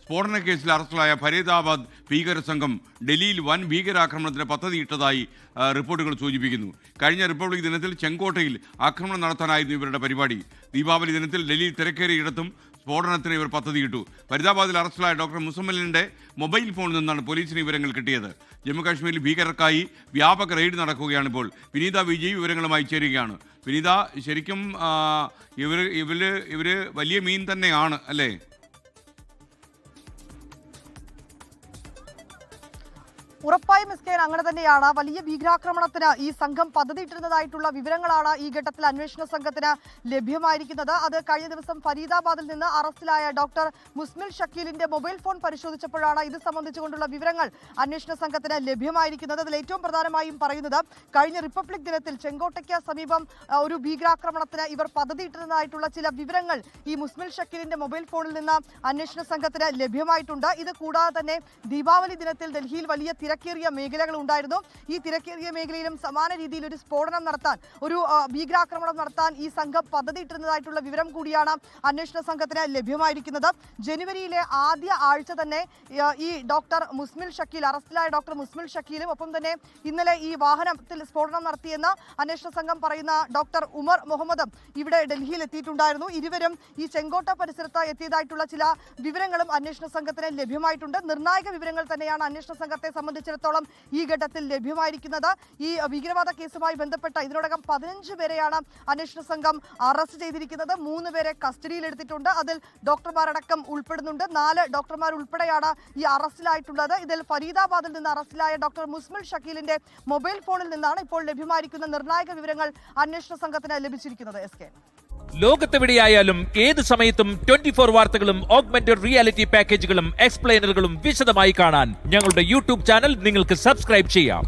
സ്ഫോടന കേസിൽ അറസ്റ്റിലായ ഫരീദാബാദ് ഭീകര സംഘം ഡൽഹിയിൽ വൻ ഭീകരാക്രമണത്തിന് പദ്ധതിയിട്ടതായി റിപ്പോർട്ടുകൾ സൂചിപ്പിക്കുന്നു. കഴിഞ്ഞ റിപ്പബ്ലിക് ദിനത്തിൽ ചെങ്കോട്ടയിൽ ആക്രമണം നടത്താനായിരുന്നു ഇവരുടെ പരിപാടി. ദീപാവലി ദിനത്തിൽ ഡൽഹിയിൽ തിരക്കേറിയിടത്തും സ്ഫോടനത്തിന് ഇവർ പദ്ധതിയിട്ടു. ഫരീദാബാദിൽ അറസ്റ്റിലായ ഡോക്ടർ മുസമ്മലിന്റെ മൊബൈൽ ഫോണിൽ നിന്നാണ് പോലീസിന് വിവരങ്ങൾ കിട്ടിയത്. ജമ്മുകാശ്മീരിൽ ഭീകരർക്കായി വ്യാപക റെയ്ഡ് നടക്കുകയാണ് ഇപ്പോൾ. വിനീത വിജയ് വിവരങ്ങളുമായി ചേരുകയാണ്. വിനീത, ശരിക്കും ഇവര് വലിയ മീൻ തന്നെയാണ് അല്ലേ? ഉറപ്പായും എസ്കേൻ അങ്ങനെ തന്നെയാണ്. വലിയ ഭീകരാക്രമണത്തിന് ഈ സംഘം പദ്ധതിയിട്ടിരുന്നതായിട്ടുള്ള വിവരങ്ങളാണ് ഈ ഘട്ടത്തിൽ അന്വേഷണ സംഘത്തിന് ലഭ്യമായിരിക്കുന്നത്. അത് കഴിഞ്ഞ ദിവസം ഫരീദാബാദിൽ നിന്ന് അറസ്റ്റിലായ ഡോക്ടർ മുസ്മിൽ ഷക്കീലിന്റെ മൊബൈൽ ഫോൺ പരിശോധിച്ചപ്പോഴാണ് ഇത് സംബന്ധിച്ചുകൊണ്ടുള്ള വിവരങ്ങൾ അന്വേഷണ സംഘത്തിന് ലഭ്യമായിരിക്കുന്നത്. അതിൽ ഏറ്റവും പ്രധാനമായും പറയുന്നത് കഴിഞ്ഞ റിപ്പബ്ലിക് ദിനത്തിൽ ചെങ്കോട്ടയ്ക്ക് സമീപം ഒരു ഭീകരാക്രമണത്തിന് ഇവർ പദ്ധതിയിട്ടിരുന്നതായിട്ടുള്ള ചില വിവരങ്ങൾ ഈ മുസ്മിൽ ഷക്കീലിന്റെ മൊബൈൽ ഫോണിൽ നിന്ന് അന്വേഷണ സംഘത്തിന് ലഭ്യമായിട്ടുണ്ട്. ഇത് കൂടാതെ തന്നെ ദീപാവലി ദിനത്തിൽ ഡൽഹിയിൽ വലിയ തിരക്കേറിയ മേഖലകൾ ഉണ്ടായിരുന്നു. ഈ തിരക്കേറിയ മേഖലയിലും സമാന രീതിയിൽ ഒരു സ്ഫോടനം നടത്താൻ, ഒരു ഭീകരാക്രമണം നടത്താൻ ഈ സംഘം പദ്ധതിയിട്ടിരുന്നതായിട്ടുള്ള വിവരം കൂടിയാണ് അന്വേഷണ സംഘത്തിന് ലഭ്യമായിരിക്കുന്നത്. ജനുവരിയിലെ ആദ്യ ആഴ്ച തന്നെ ഈ ഡോക്ടർ മുസ്മിൽ ഷക്കീൽ, അറസ്റ്റിലായ ഡോക്ടർ മുസ്മിൽ ഷക്കീലും ഒപ്പം തന്നെ ഇന്നലെ ഈ വാഹനത്തിൽ സ്ഫോടനം നടത്തിയെന്ന് അന്വേഷണ സംഘം പറയുന്ന ഡോക്ടർ ഉമർ മുഹമ്മദും ഇവിടെ ഡൽഹിയിൽ എത്തിയിട്ടുണ്ടായിരുന്നു. ഇരുവരും ഈ ചെങ്കോട്ട പരിസരത്ത് എത്തിയതായിട്ടുള്ള ചില വിവരങ്ങളും അന്വേഷണ സംഘത്തിന് ലഭ്യമായിട്ടുണ്ട്. നിർണായക വിവരങ്ങൾ തന്നെയാണ് അന്വേഷണ സംഘത്തെ സംബന്ധിച്ചിടത്തോളം ഈ ഘട്ടത്തിൽ ലഭ്യമായിരിക്കുന്നത്. ഈ ഭീകരവാദ കേസുമായി ബന്ധപ്പെട്ട ഇതിനോടകം 15 പേരെയാണ് അന്വേഷണ സംഘം അറസ്റ്റ് ചെയ്തിരിക്കുന്നത്. 3 പേരെ കസ്റ്റഡിയിലെടുത്തിട്ടുണ്ട്. അതിൽ ഡോക്ടർമാരടക്കം ഉൾപ്പെടുന്നുണ്ട്. 4 ഡോക്ടർമാർ ഉൾപ്പെടെയാണ് ഈ അറസ്റ്റിലായിട്ടുള്ളത്. ഇതിൽ ഫരീദാബാദിൽ നിന്ന് അറസ്റ്റിലായ ഡോക്ടർ മുസ്മിൽ ഷക്കീലിന്റെ മൊബൈൽ ഫോണിൽ നിന്നാണ് ഇപ്പോൾ ലഭ്യമായിരിക്കുന്ന നിർണായക വിവരങ്ങൾ അന്വേഷണ സംഘത്തിന് ലഭിച്ചിരിക്കുന്നത്. എസ്കെ, ലോകത്തെവിടെയായാലും ഏത് സമയത്തും 24 വാർത്തകളും ഓഗ്മെന്റഡ് റിയാലിറ്റി പാക്കേജുകളും എക്സ്പ്ലെയിനറുകളും വിശദമായി കാണാൻ ഞങ്ങളുടെ യൂട്യൂബ് ചാനൽ നിങ്ങൾക്ക് സബ്സ്ക്രൈബ് ചെയ്യാം.